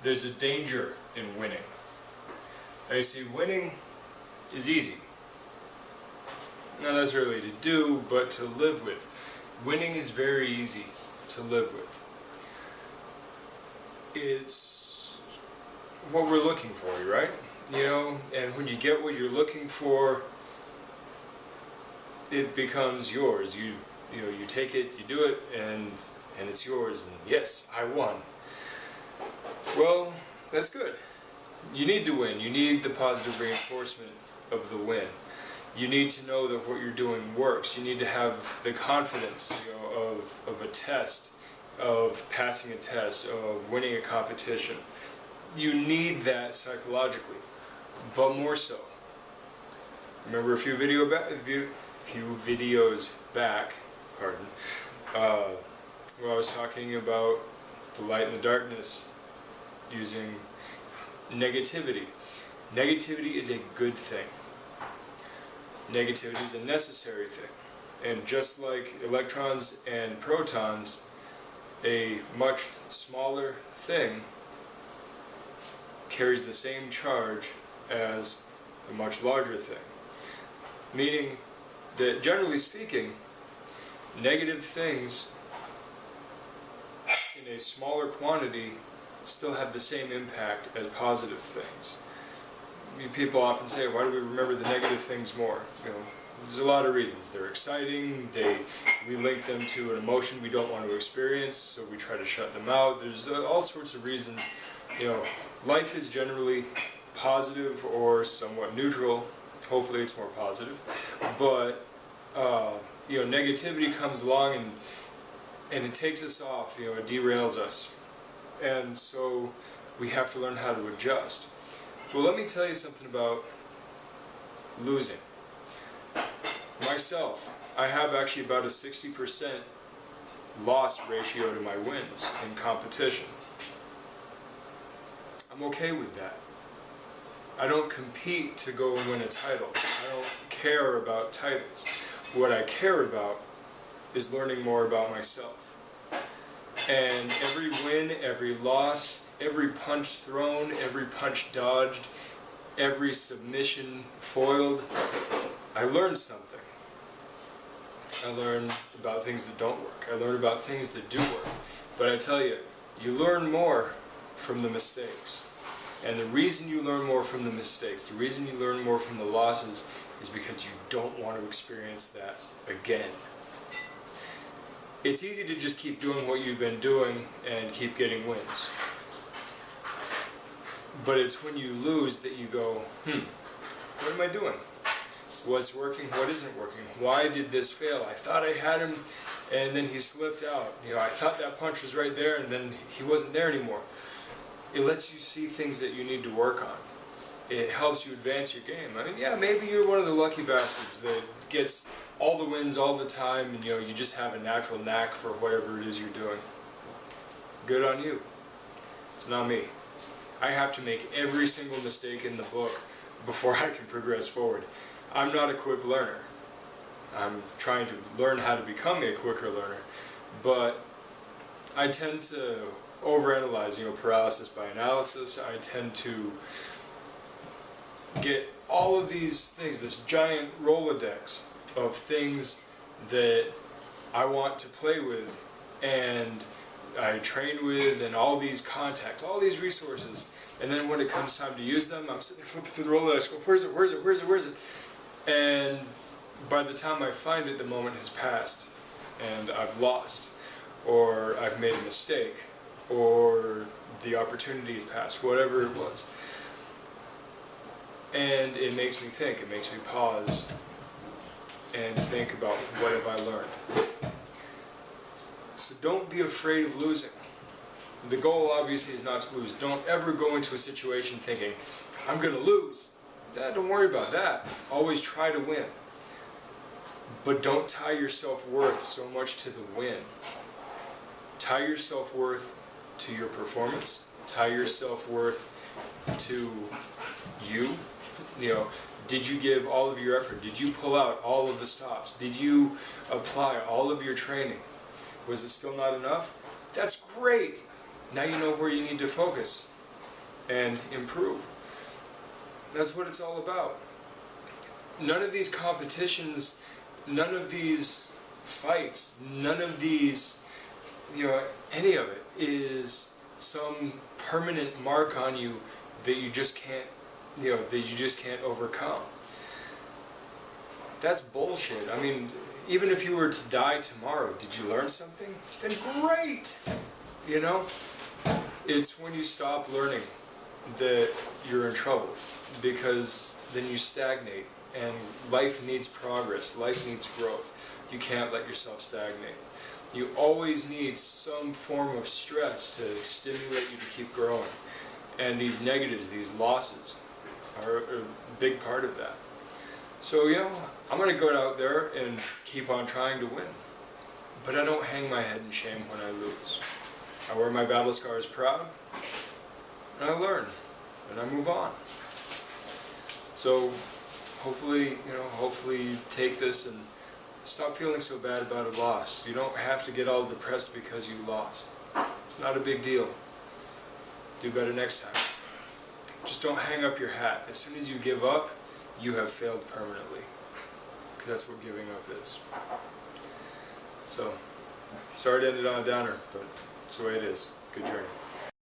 there's a danger in winning. Now you see, winning is easy. Not necessarily to do, but to live with. Winning is very easy to live with. It's what we're looking for, right? You know, and when you get what you're looking for, it becomes yours. You take it, you do it, and it's yours, and yes, I won. Well, that's good. You need to win. You need the positive reinforcement of the win. You need to know that what you're doing works. You need to have the confidence, of a test, of passing a test, of winning a competition. You need that psychologically, but more so. Remember a few videos back, where I was talking about the light and the darkness using negativity. Negativity is a good thing. Negativity is a necessary thing. And just like electrons and protons, a much smaller thing carries the same charge as a much larger thing. Meaning that, generally speaking, negative things in a smaller quantity still have the same impact as positive things. People often say, why do we remember the negative things more? There's a lot of reasons. They're exciting, we link them to an emotion we don't want to experience, so we try to shut them out. There's all sorts of reasons. Life is generally positive or somewhat neutral. Hopefully it's more positive. But, negativity comes along and it takes us off, it derails us. And so we have to learn how to adjust. Well, let me tell you something about losing. Myself, I have actually about a 60% loss ratio to my wins in competition. I'm okay with that. I don't compete to go and win a title. I don't care about titles. What I care about is learning more about myself. And every win, every loss, every punch thrown, every punch dodged, every submission foiled, I learned something. I learned about things that don't work. I learned about things that do work. But I tell you, you learn more from the mistakes. And the reason you learn more from the mistakes, the reason you learn more from the losses, is because you don't want to experience that again. It's easy to just keep doing what you've been doing and keep getting wins. But it's when you lose that you go, what am I doing? What's working, what isn't working? Why did this fail? I thought I had him, and then he slipped out. I thought that punch was right there, and then he wasn't there anymore. It lets you see things that you need to work on. It helps you advance your game. I mean, yeah, maybe you're one of the lucky bastards that gets all the wins all the time, and you just have a natural knack for whatever it is you're doing. Good on you. It's not me. I have to make every single mistake in the book before I can progress forward. I'm not a quick learner. I'm trying to learn how to become a quicker learner, but I tend to overanalyze, paralysis by analysis. I tend to get all of these things, this giant Rolodex of things that I want to play with and I train with, and all these contacts, all these resources, and then when it comes time to use them, I'm sitting there flipping through the Rolodex, go, where's it? And by the time I find it, the moment has passed, and I've lost, or I've made a mistake, or the opportunity has passed, whatever it was. And it makes me think, it makes me pause and think about what have I learned. So don't be afraid of losing. The goal obviously is not to lose. Don't ever go into a situation thinking, I'm going to lose. Don't worry about that. Always try to win. But don't tie your self-worth so much to the win. Tie your self-worth to your performance. Tie your self-worth to you. Did you give all of your effort? Did you pull out all of the stops? Did you apply all of your training? Was it still not enough? That's great. Now you know where you need to focus. and improve. That's what it's all about. None of these competitions, none of these fights, none of these, any of it is some permanent mark on you that you just can't, overcome. That's bullshit. I mean, even if you were to die tomorrow, did you learn something? Then great! It's when you stop learning that you're in trouble, because then you stagnate, and life needs progress, life needs growth. You can't let yourself stagnate. You always need some form of stress to stimulate you to keep growing. And these negatives, these losses, are a big part of that. So, I'm going to go out there and keep on trying to win. But I don't hang my head in shame when I lose. I wear my battle scars proud, and I learn, and I move on. So, hopefully you take this and stop feeling so bad about a loss. You don't have to get all depressed because you lost. It's not a big deal. Do better next time. Just don't hang up your hat. As soon as you give up, you have failed permanently. Because that's what giving up is. So, sorry to end it on a downer, but it's the way it is. Good journey.